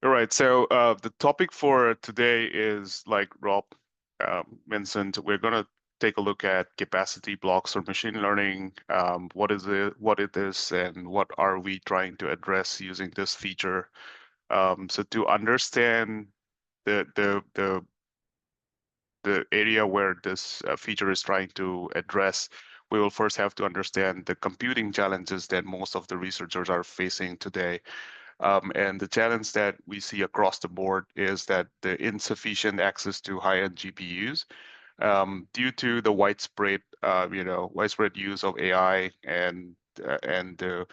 All right. So the topic for today is, like Rob mentioned, we're going to take a look at capacity blocks or machine learning. What is it, what it is, and what are we trying to address using this feature? So to understand the the the the area where this feature is trying to address, we will first have to understand the computing challenges that most of the researchers are facing today. And the challenge that we see across the board is that the insufficient access to high-end GPUs due to the widespread use of AI and the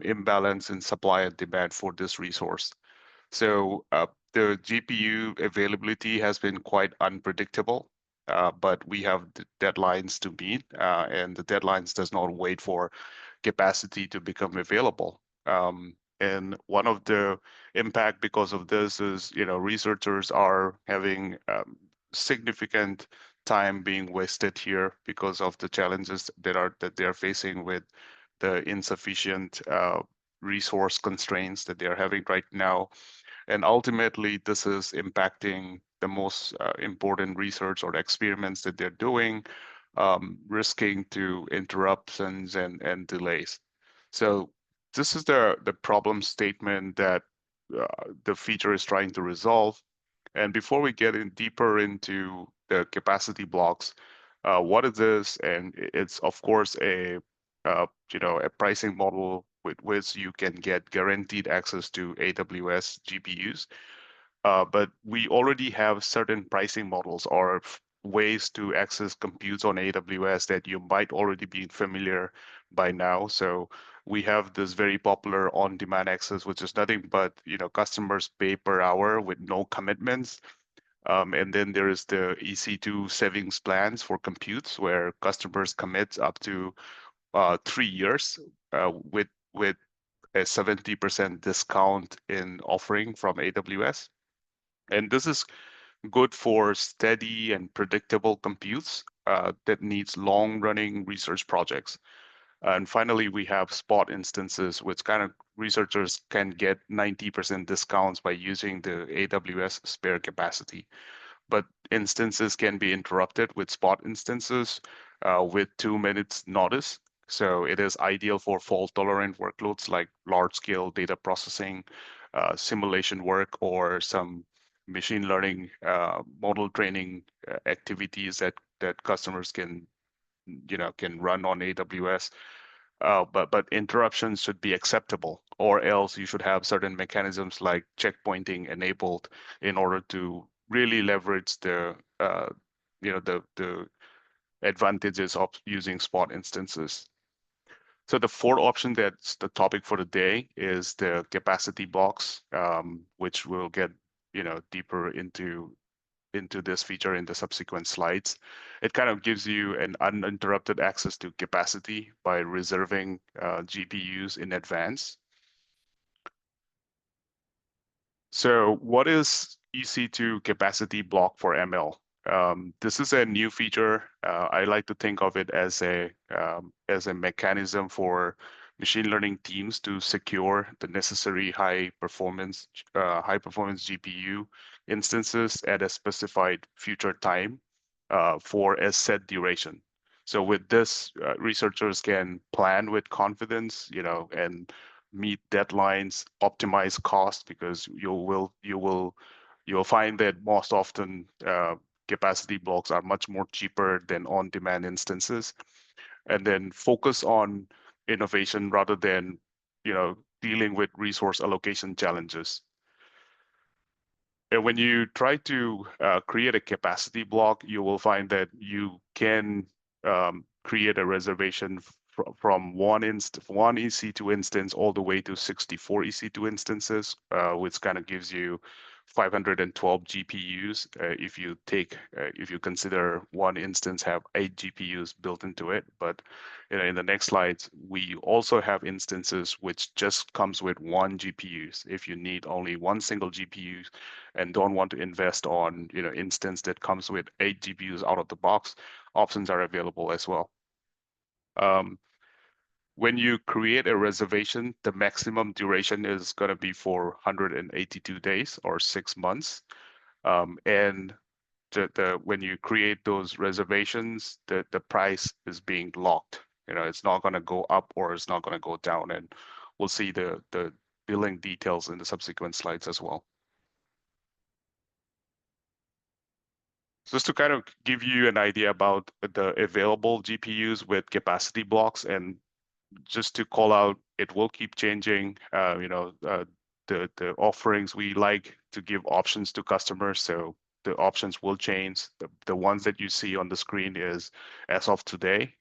imbalance in supply and demand for this resource. So the GPU availability has been quite unpredictable, but we have deadlines to meet, and the deadlines does not wait for capacity to become available. And one of the impact because of this is, researchers are having significant time being wasted here because of the challenges that they're facing with the insufficient resource constraints that they're having right now. And ultimately, this is impacting the most important research or experiments that they're doing, risking to interruptions and delays. So this is the problem statement that the feature is trying to resolve. And before we get in deeper into the capacity blocks, what it is, and it's of course a pricing model with which you can get guaranteed access to AWS GPUs. But we already have certain pricing models or ways to access computes on AWS that you might already be familiar by now. So we have this very popular on-demand access, which is nothing but customers pay per hour with no commitments. And then there is the EC2 savings plans for computes, where customers commit up to 3 years with a 70% discount in offering from AWS. And this is good for steady and predictable computes that needs long-running research projects. And finally, we have spot instances, which kind of researchers can get 90% discounts by using the AWS spare capacity. But instances can be interrupted with spot instances with 2 minutes notice. So it is ideal for fault-tolerant workloads like large-scale data processing, simulation work, or some machine learning model training activities that customers can run on AWS. But interruptions should be acceptable, or else you should have certain mechanisms like checkpointing enabled in order to really leverage the advantages of using spot instances. So the fourth option that's the topic for the day is the capacity box, which we'll get deeper into this feature in the subsequent slides. It kind of gives you an uninterrupted access to capacity by reserving GPUs in advance. So what is EC2 capacity block for ML? This is a new feature. I like to think of it as a mechanism for machine learning teams to secure the necessary high performance GPU instances at a specified future time for a set duration. So with this, researchers can plan with confidence, and meet deadlines, optimize costs, because you'll find that most often capacity blocks are much more cheaper than on-demand instances, and then focus on innovation rather than dealing with resource allocation challenges. And when you try to create a capacity block, you will find that you can create a reservation from one EC2 instance all the way to 64 EC2 instances, which kind of gives you 512 GPUs if you consider one instance have 8 GPUs built into it. But in the next slides, we also have instances which just comes with one GPUs. If you need only one single GPU and don't want to invest on instance that comes with 8 GPUs out of the box, options are available as well. Um, When you create a reservation, the maximum duration is going to be for 182 days or 6 months. And when you create those reservations, the price is being locked. It's not going to go up or it's not going to go down. And we'll see the billing details in the subsequent slides as well. Just to kind of give you an idea about the available GPUs with capacity blocks, and just to call out, it will keep changing. The offerings, we like to give options to customers, so the options will change. The ones that you see on the screen is as of today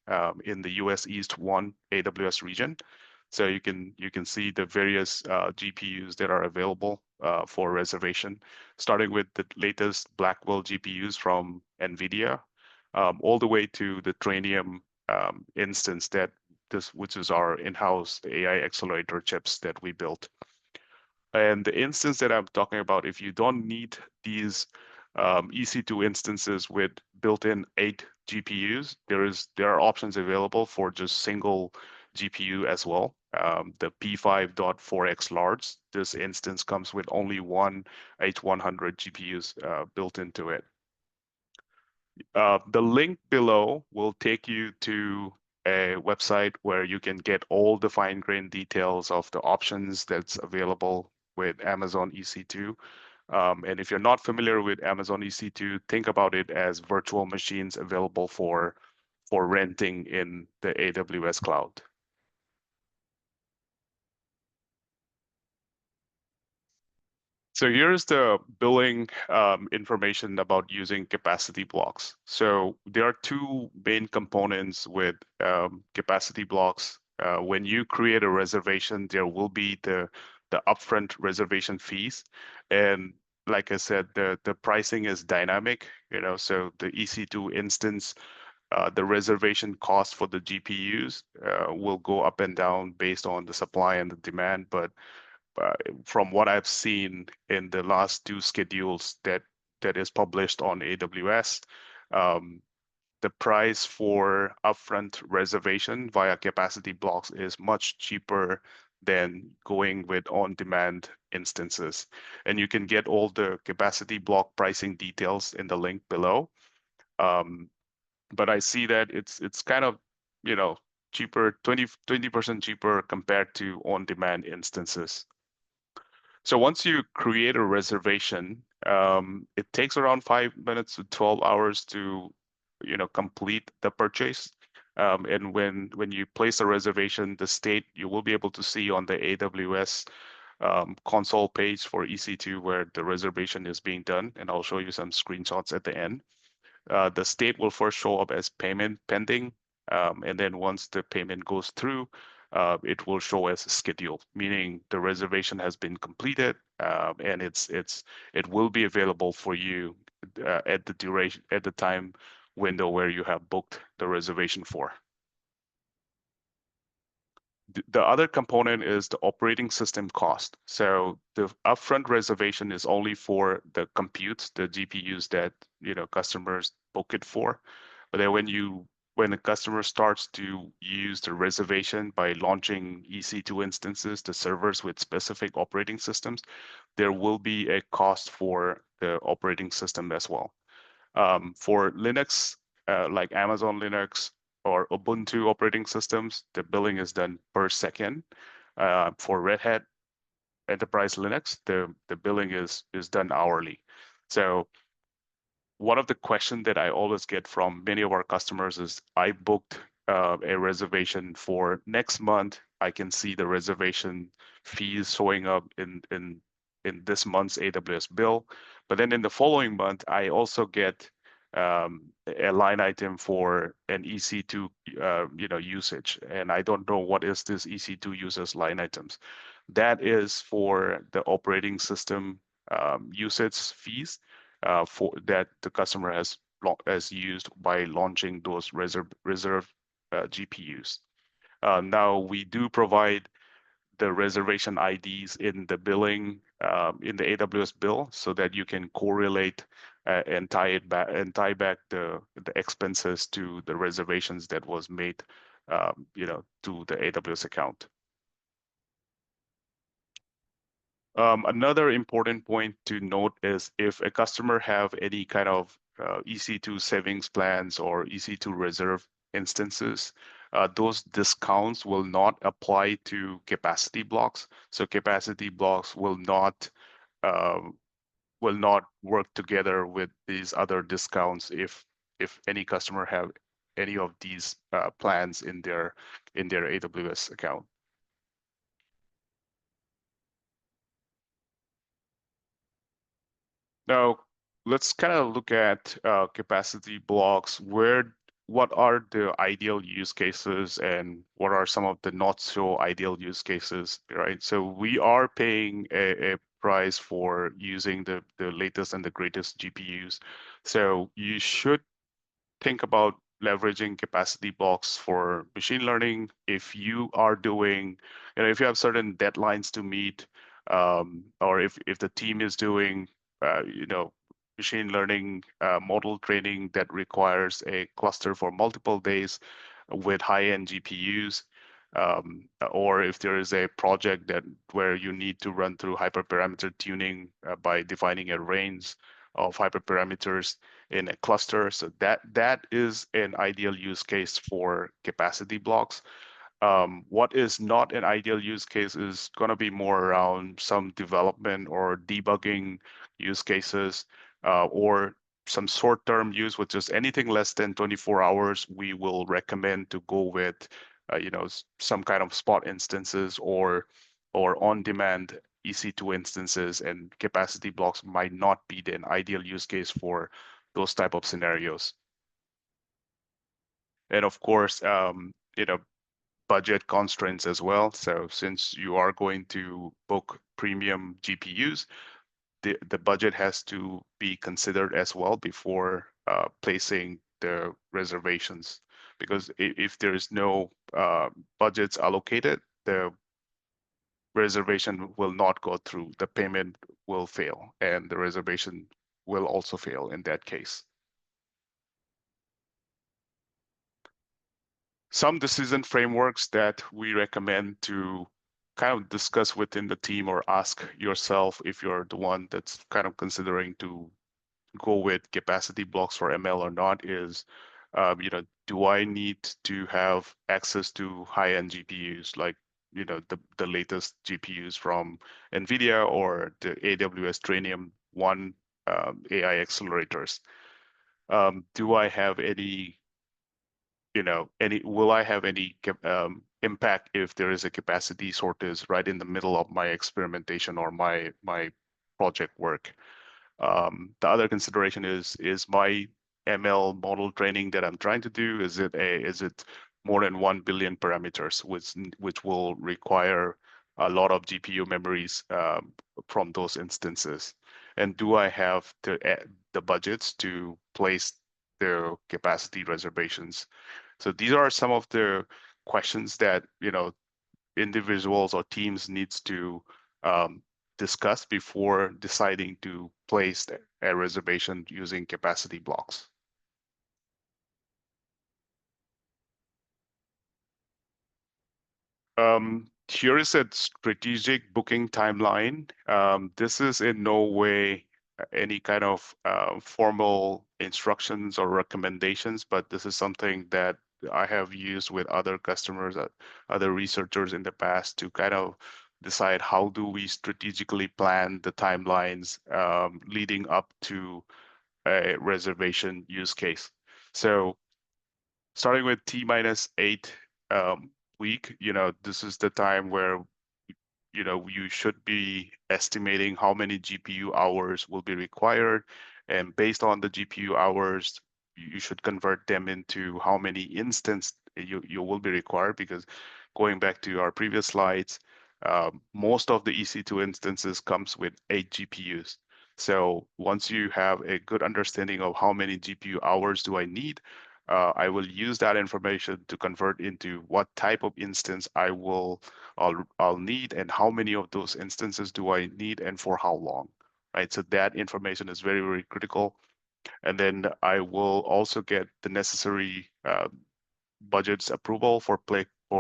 in the US East 1 AWS region. So you can see the various GPUs that are available for reservation, starting with the latest Blackwell GPUs from NVIDIA, all the way to the Trainium instance which is our in-house AI accelerator chips that we built. And the instance that I'm talking about, if you don't need these EC2 instances with built-in 8 GPUs, there are options available for just single GPU as well. The P5.4x large, this instance comes with only one H100 GPUs built into it. The link below will take you to a website where you can get all the fine-grained details of the options that's available with Amazon EC2. And if you're not familiar with Amazon EC2, think about it as virtual machines available for renting in the AWS cloud. So here's the billing information about using capacity blocks. So there are two main components with capacity blocks. When you create a reservation, there will be the upfront reservation fees. And like I said, the pricing is dynamic, so the EC2 instance, the reservation cost for the GPUs will go up and down based on the supply and the demand. But from what I've seen in the last two schedules that is published on AWS, the price for upfront reservation via capacity blocks is much cheaper than going with on-demand instances. And you can get all the capacity block pricing details in the link below. But I see that it's kind of, cheaper, 20% cheaper compared to on-demand instances. So once you create a reservation, it takes around 5 minutes to 12 hours to, complete the purchase. And when you place a reservation, the state you will be able to see on the AWS console page for EC2 where the reservation is being done. And I'll show you some screenshots at the end. The state will first show up as payment pending. And then once the payment goes through, it will show as scheduled, meaning the reservation has been completed, and it will be available for you at the time window where you have booked the reservation for. The other component is the operating system cost. So the upfront reservation is only for the compute, the GPUs that customers book it for. But then when the customer starts to use the reservation by launching EC2 instances, the servers with specific operating systems, there will be a cost for the operating system as well. For Linux, like Amazon Linux or Ubuntu operating systems, the billing is done per second. For Red Hat Enterprise Linux, the billing is done hourly. So one of the questions that I always get from many of our customers is, I booked a reservation for next month. I can see the reservation fees showing up in this month's AWS bill. But then in the following month, I also get a line item for an EC2 usage. And I don't know what is this EC2 users line items. That is for the operating system usage fees for that the customer has used by launching those reserve GPUs. Now we do provide the reservation IDs in the billing in the AWS bill, so that you can correlate and tie back the expenses to the reservations that was made to the AWS account. Another important point to note is if a customer have any kind of EC2 savings plans or EC2 reserve instances, those discounts will not apply to capacity blocks. So capacity blocks uh, will not work together with these other discounts if any customer have any of these plans in their AWS account. Now, let's kind of look at capacity blocks. What are the ideal use cases and what are some of the not so ideal use cases, right? So we are paying a price for using the latest and the greatest GPUs. So you should think about leveraging capacity blocks for machine learning. If you are doing, if you have certain deadlines to meet, or if the team is doing, machine learning model training that requires a cluster for multiple days with high-end GPUs, or if there is a project that where you need to run through hyperparameter tuning by defining a range of hyperparameters in a cluster. So that is an ideal use case for capacity blocks. What is not an ideal use case is going to be more around some development or debugging use cases, or some short-term use, which is anything less than 24 hours. We will recommend to go with, some kind of spot instances or on-demand EC2 instances, and capacity blocks might not be the ideal use case for those type of scenarios. And of course, budget constraints as well. So since you are going to book premium GPUs, the budget has to be considered as well before placing the reservations. Because if there is no budgets allocated, the reservation will not go through. The payment will fail, and the reservation will also fail in that case. Some decision frameworks that we recommend to kind of discuss within the team or ask yourself if you're the one that's kind of considering to go with capacity blocks for ML or not is, do I need to have access to high-end GPUs like, the latest GPUs from NVIDIA or the AWS Trainium 1 AI accelerators? Do I have any will I have any impact if there is a capacity shortage right in the middle of my experimentation or my project work? The other consideration is my ML model training that I'm trying to do, is it more than 1 billion parameters, which will require a lot of GPU memories from those instances? And do I have the budgets to place the capacity reservations? So these are some of the questions that individuals or teams needs to um, discuss before deciding to place a reservation using capacity blocks. Here is a strategic booking timeline. This is in no way any kind of formal instructions or recommendations, but this is something that I have used with other customers, other researchers in the past to kind of decide how do we strategically plan the timelines leading up to a reservation use case. So starting with T minus 8 week, this is the time where you should be estimating how many GPU hours will be required. And based on the GPU hours, you should convert them into how many instances you will be required, because going back to our previous slides, most of the EC2 instances comes with 8 GPUs. So once you have a good understanding of how many GPU hours do I need, I will use that information to convert into what type of instance I'll need, and how many of those instances do I need and for how long, right? So that information is very, very critical. And then I will also get the necessary budget's approval for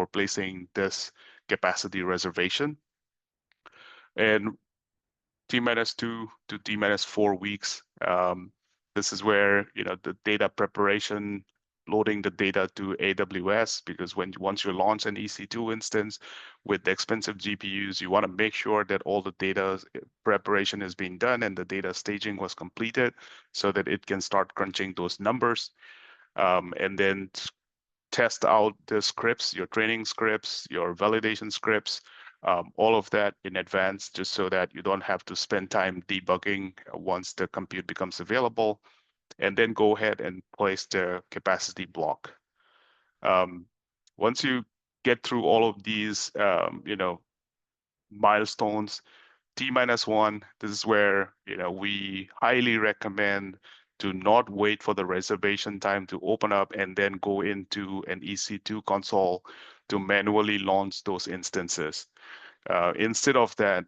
placing this capacity reservation. And T-2 to T-4 weeks. This is where the data preparation, loading the data to AWS, because once you launch an EC2 instance with the expensive GPUs, you want to make sure that all the data preparation is being done and the data staging was completed so that it can start crunching those numbers. And then test out the scripts, your training scripts, your validation scripts, all of that in advance, just so that you don't have to spend time debugging once the compute becomes available, and then go ahead and place the capacity block. Once you get through all of these, milestones, T-1, this is where we highly recommend to not wait for the reservation time to open up and then go into an EC2 console to manually launch those instances. Instead of that,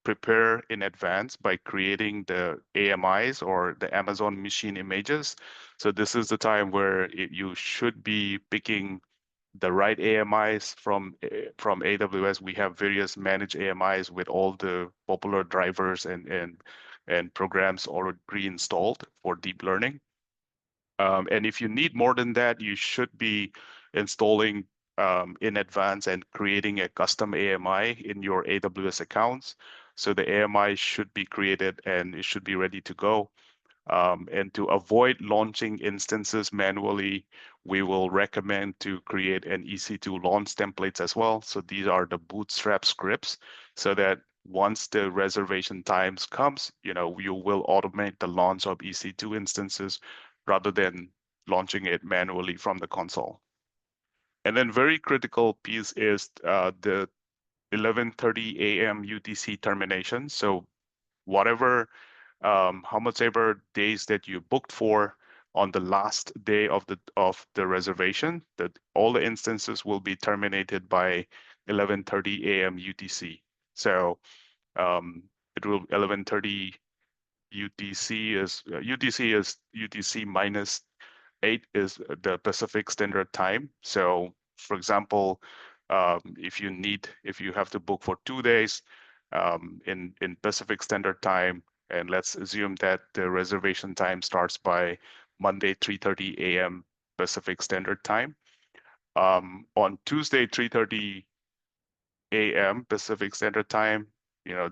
prepare in advance by creating the AMIs, or the Amazon machine images. So this is the time where you should be picking the right AMIs from AWS. We have various managed AMIs with all the popular drivers and programs already pre-installed for deep learning. And if you need more than that, you should be installing in advance and creating a custom AMI in your AWS accounts. So the AMI should be created and it should be ready to go. And to avoid launching instances manually, we will recommend to create an EC2 launch templates as well. So these are the bootstrap scripts, so that once the reservation times comes, you will automate the launch of EC2 instances rather than launching it manually from the console. And then very critical piece is the 11:30 a.m. UTC termination. So whatever how much ever days that you booked for on the last day of the reservation, that all the instances will be terminated by 11:30 a.m. UTC. So it will 11:30 UTC is UTC minus 8 is the Pacific Standard Time. So for example, if you have to book for 2 days in Pacific Standard Time, and let's assume that the reservation time starts by Monday 3:30 a.m. Pacific Standard Time. On Tuesday 3:30 a.m. Pacific Standard Time,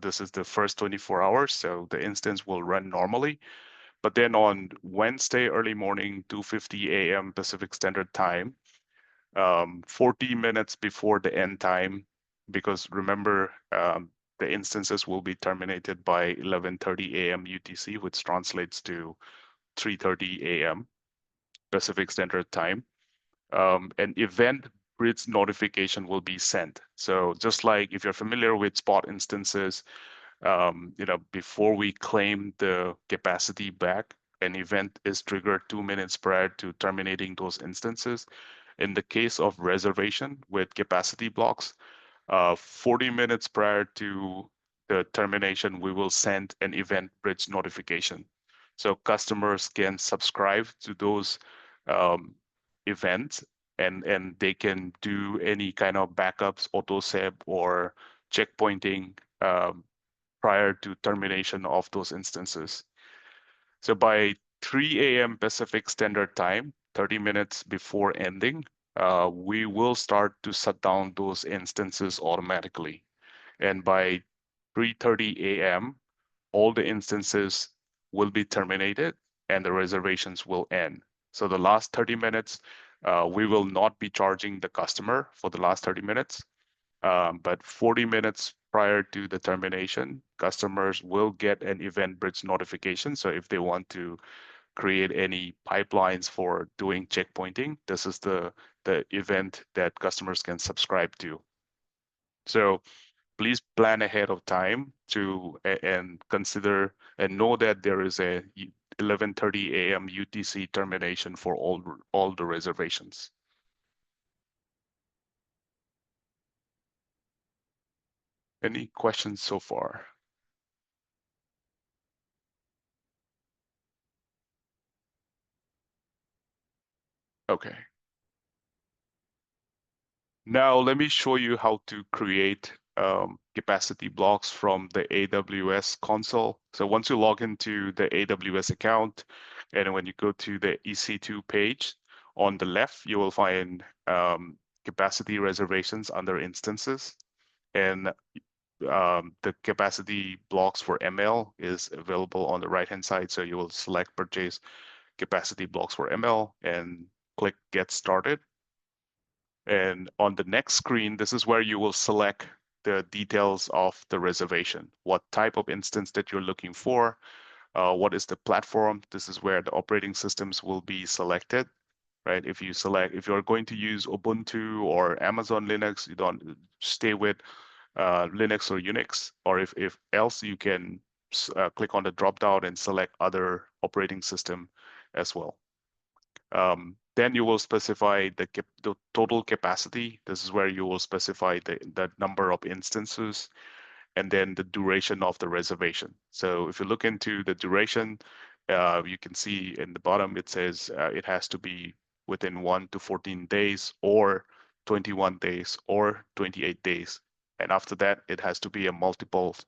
this is the first 24 hours, so the instance will run normally. But then on Wednesday early morning 2:50 a.m. Pacific Standard Time, 40 minutes before the end time, because remember, the instances will be terminated by 11:30 a.m. UTC, which translates to 3:30 a.m. Pacific Standard Time. An event bridge notification will be sent. So just like if you're familiar with spot instances, before we claim the capacity back, an event is triggered 2 minutes prior to terminating those instances. In the case of reservation with capacity blocks, 40 minutes prior to the termination, we will send an event bridge notification. So customers can subscribe to those events, and they can do any kind of backups, auto-save, or checkpointing prior to termination of those instances. So by 3 a.m. Pacific Standard Time, 30 minutes before ending, we will start to shut down those instances automatically. And by 3:30 a.m., all the instances will be terminated and the reservations will end. So the last 30 minutes, we will not be charging the customer for the last 30 minutes. But 40 minutes prior to the termination, customers will get an event bridge notification. So if they want to create any pipelines for doing checkpointing, this is the event that customers can subscribe to. So please plan ahead of time and consider and know that there is a 11:30 a.m. UTC termination for all the reservations. Any questions so far? Okay. Now, let me show you how to create capacity blocks from the AWS console. So once you log into the AWS account, and when you go to the EC2 page, on the left, you will find capacity reservations under instances. And the capacity blocks for ML is available on the right-hand side. So you will select purchase capacity blocks for ML and click get started. And on the next screen, this is where you will select the details of the reservation, what type of instance that you're looking for, what is the platform. This is where the operating systems will be selected, right? If you're going to use Ubuntu or Amazon Linux, you don't stay with Linux or Unix, or if else you can click on the drop down and select other operating system as well. Then you will specify the total capacity. This is where you will specify the number of instances and then the duration of the reservation. So if you look into the duration, you can see in the bottom, it says it has to be within 1 to 14 days or 21 days or 28 days. And after that, it has to be a multiples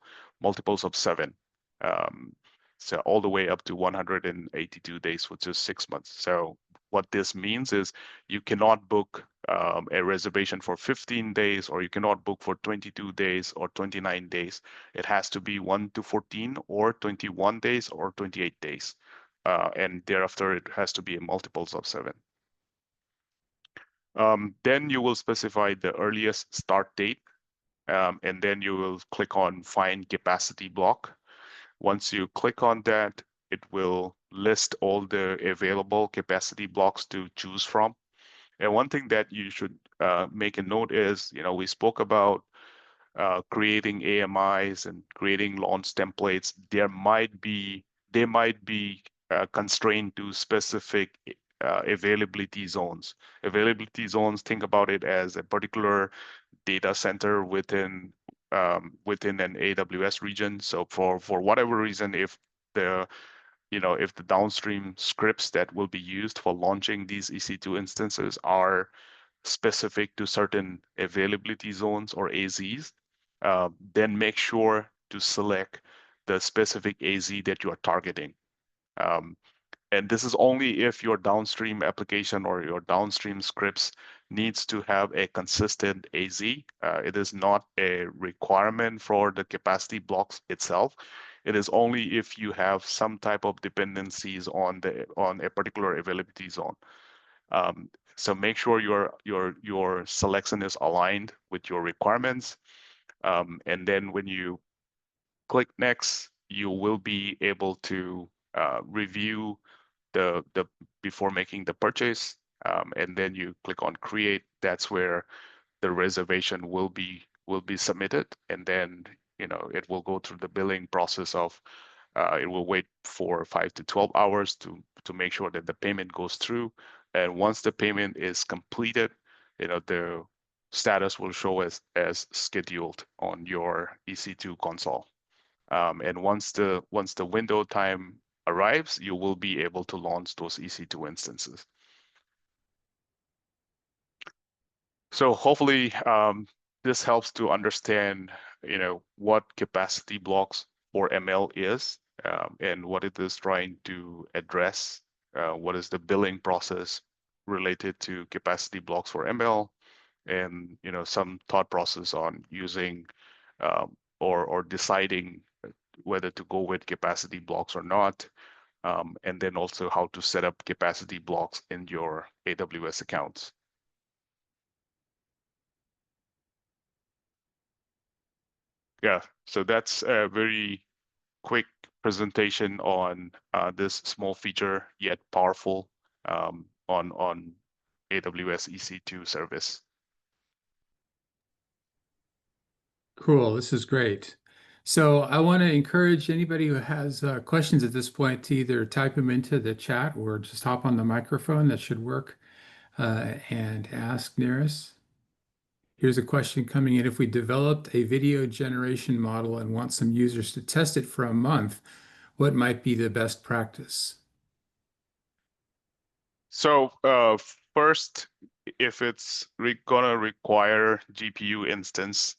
of 7. So all the way up to 182 days, which is 6 months. So what this means is you cannot book a reservation for 15 days, or you cannot book for 22 days or 29 days. It has to be 1 to 14 or 21 days or 28 days. And thereafter, it has to be a multiples of 7. Then you will specify the earliest start date, and then you will click on Find Capacity Block. Once you click on that, it will list all the available capacity blocks to choose from. And one thing that you should make a note is, we spoke about creating AMIs and creating launch templates. They might be constrained to specific availability zones. Availability zones, think about it as a particular data center within an AWS region. So for whatever reason, if the downstream scripts that will be used for launching these EC2 instances are specific to certain availability zones or AZs, then make sure to select the specific AZ that you are targeting. And this is only if your downstream application or your downstream scripts needs to have a consistent AZ. It is not a requirement for the capacity blocks itself. It is only if you have some type of dependencies on a particular availability zone. So make sure your selection is aligned with your requirements. And then when you click next, you will be able to review the before making the purchase, and then you click on create. That's where the reservation will be submitted, and then it will go through the billing process of it will wait for 5 to 12 hours to make sure that the payment goes through. And once the payment is completed, the status will show as scheduled on your EC2 console. And once the window time arrives, you will be able to launch those EC2 instances. So hopefully this helps to understand, what capacity blocks for ML is, and what it is trying to address. What is the billing process related to capacity blocks for ML, and some thought process on using or deciding whether to go with capacity blocks or not, and then also how to set up capacity blocks in your AWS accounts. Yeah, so that's a very quick presentation on this small feature yet powerful on AWS EC2 service. Cool. This is great. So I want to encourage anybody who has questions at this point to either type them into the chat or just hop on the microphone. That should work, and ask Niris. Here's a question coming in. If we developed a video generation model and want some users to test it for a month, what might be the best practice? So first, if it's gonna require GPU instance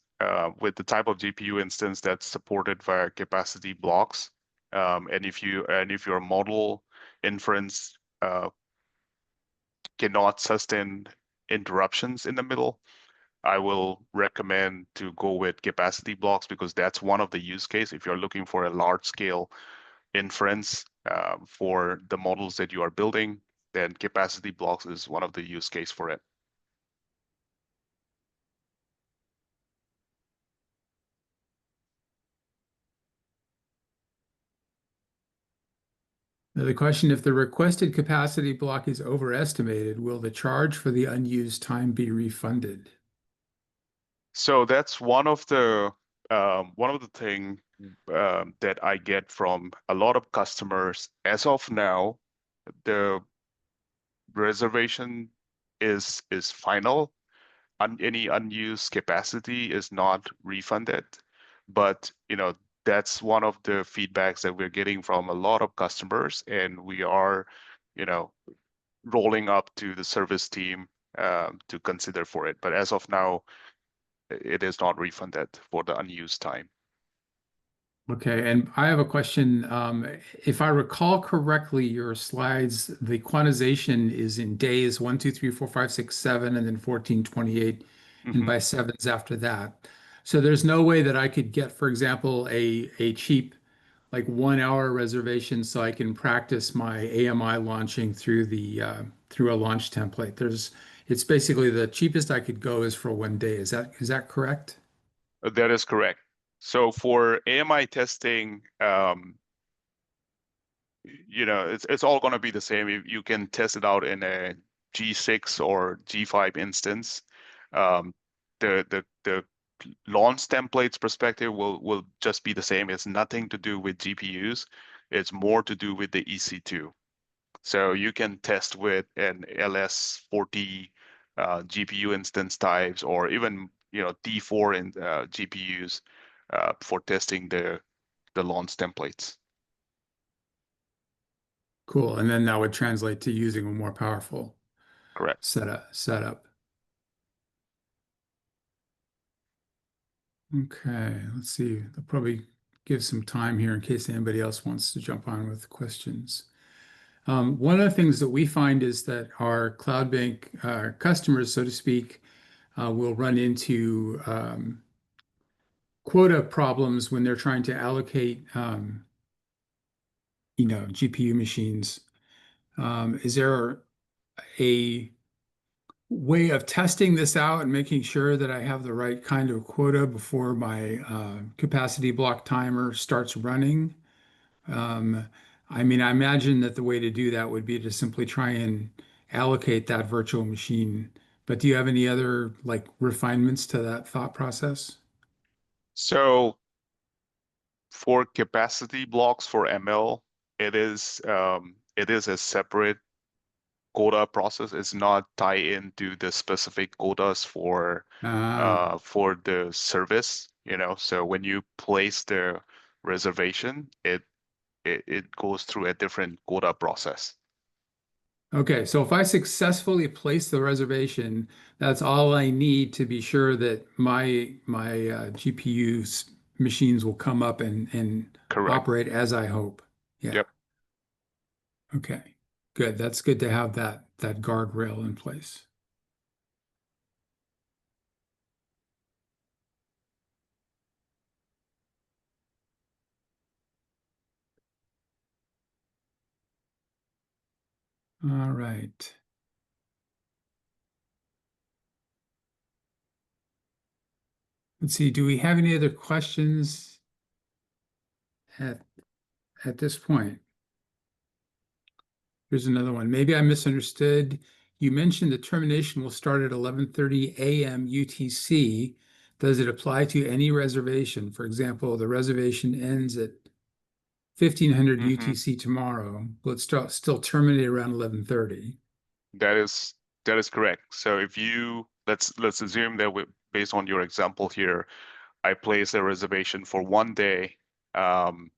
with the type of GPU instance that's supported via capacity blocks, and if your model inference cannot sustain interruptions in the middle, I will recommend to go with capacity blocks because that's one of the use case. If you're looking for a large scale inference for the models that you are building, then capacity blocks is one of the use case for it. Now the question, if the requested capacity block is overestimated, will the charge for the unused time be refunded? So that's one of the thing that I get from a lot of customers. As of now, the reservation is final. Any unused capacity is not refunded. But that's one of the feedbacks that we're getting from a lot of customers, and we are, you know, rolling up to the service team to consider for it. But as of now, it is not refunded for the unused time. Okay, and I have a question. If I recall correctly, your slides, the quantization is in days 1, 2, 3, 4, 5, 6, 7, and then 14, 28, and Hmm. by sevens after that. So there's no way that I could get, for example, a cheap like 1 hour reservation so I can practice my AMI launching through the through a launch template. It's basically the cheapest I could go is for 1 day. Is that correct? That is correct. So for AMI testing, it's all going to be the same. You can test it out in a G6 or G5 instance. Um, the launch templates perspective will just be the same. It's nothing to do with GPUs. It's more to do with the EC2. So you can test with an LS40 GPU instance types, or even D4 in GPUs for testing the launch templates. Cool. And then that would translate to using a more powerful Correct. setup. Okay, let's see. I'll probably give some time here in case anybody else wants to jump on with questions. One of the things that we find is that our Cloud Bank customers, so to speak, will run into quota problems when they're trying to allocate, GPU machines. Is there a way of testing this out and making sure that I have the right kind of quota before my capacity block timer starts running? Um, I mean, I imagine that the way to do that would be to simply try and allocate that virtual machine. But do you have any other like refinements to that thought process? So for capacity blocks for ML, it is a separate quota process. It's not tied into the specific quotas Ah, for the service. So when you place the reservation, it goes through a different quota process. okay. So if I successfully place the reservation, that's all I need to be sure that my GPU machines will come up and Correct. operate as I hope. Yeah. Yep. Okay. Good. That's good to have that guardrail in place. All right. Let's see. Do we have any other questions at at this point? Here's another one. Maybe I misunderstood. You mentioned the termination will start at 11:30 a.m. UTC. Does it apply to any reservation? For example, the reservation ends at 1500 Hmm. UTC tomorrow. Will it still terminate around 11:30? That is that is correct. So if you let's assume that based on your example here, I place a reservation for 1 day, um,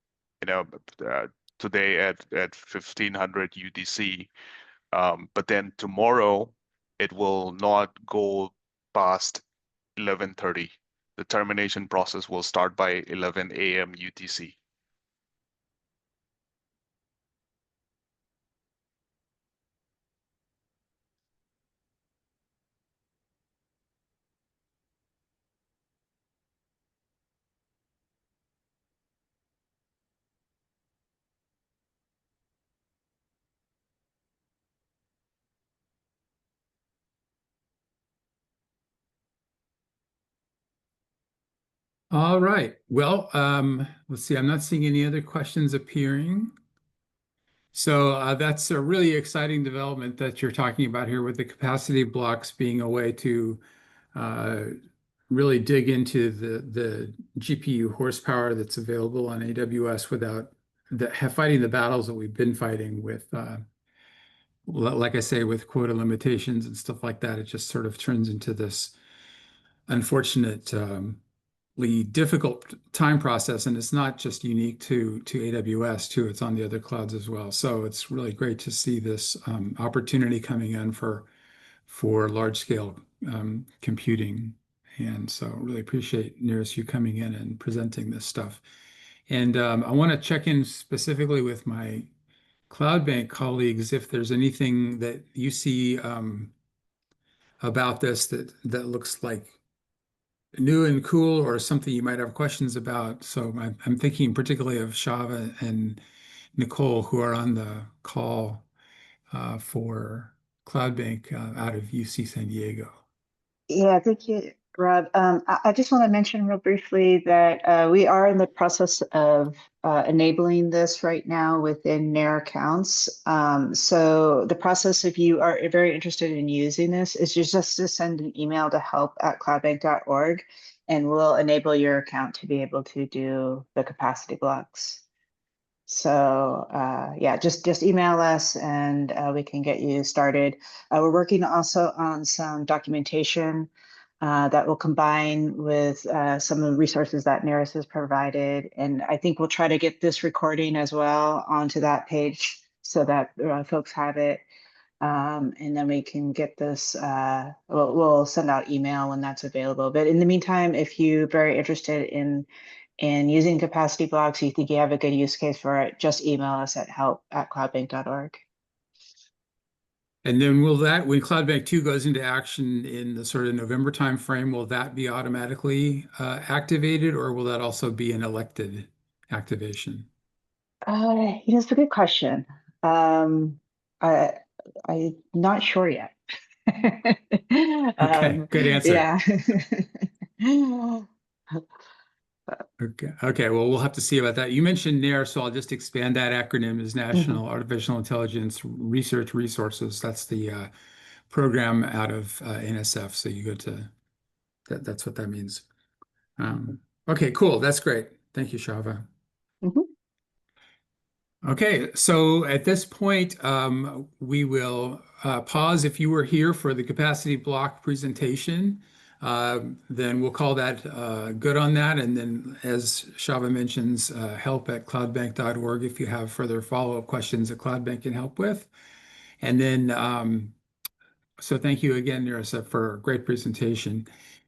you know, uh, today at 1500 UTC. But then tomorrow it will not go past 11:30. The termination process will start by 11 a.m. UTC. All right. Well, let's see. I'm not seeing any other questions appearing. So that's a really exciting development that you're talking about here with the capacity blocks being a way to uh, really dig into the GPU horsepower that's available on AWS without fighting the battles that we've been fighting with, like I say, with quota limitations and stuff like that. It just sort of turns into this unfortunate difficult time process, and it's not just unique to AWS too. It's on the other clouds as well. So it's really great to see this opportunity coming in for large scale computing. And so really appreciate Niris you coming in and presenting this stuff. And I want to check in specifically with my CloudBank colleagues if there's anything that you see about this that looks like new and cool or something you might have questions about. So I'm thinking particularly of Shava and Nicole who are on the call for CloudBank out of UC San Diego. Yeah, thank you, Rob. I just want to mention real briefly that we are in the process of enabling this right now within NAIR accounts. So the process, if you are very interested in using this, is just to send an email to help@cloudbank.org, and we'll enable your account to be able to do the capacity blocks. So yeah, just email us and we can get you started. We're working also on some documentation that will combine with some of the resources that Niris has provided. And I think we'll try to get this recording as well onto that page so that folks have it. And then we can get this, we'll send out email when that's available. But in the meantime, if you're very interested in using capacity blocks, you think you have a good use case for it, just email us at help@cloudbank.org. And then will that, when CloudBank 2 goes into action in the sort of November timeframe, will that be automatically activated or will that also be an elected activation? It's a good question. I, I'm not sure yet. Okay, good answer. Yeah. Okay. Okay. Well, we'll have to see about that. You mentioned NAIR, so I'll just expand that acronym as Mhm. National Artificial Intelligence Research Resources. That's the program out of NSF. So you go to that. That's what that means. Okay. Cool. That's great. Thank you, Shava. Mhm. Okay, so at this point, we will pause. If you were here for the capacity block presentation, then we'll call that good on that. And then, as Shava mentions, help@cloudbank.org if you have further follow-up questions that CloudBank can help with. And then, so thank you again, Nirasa, for a great presentation.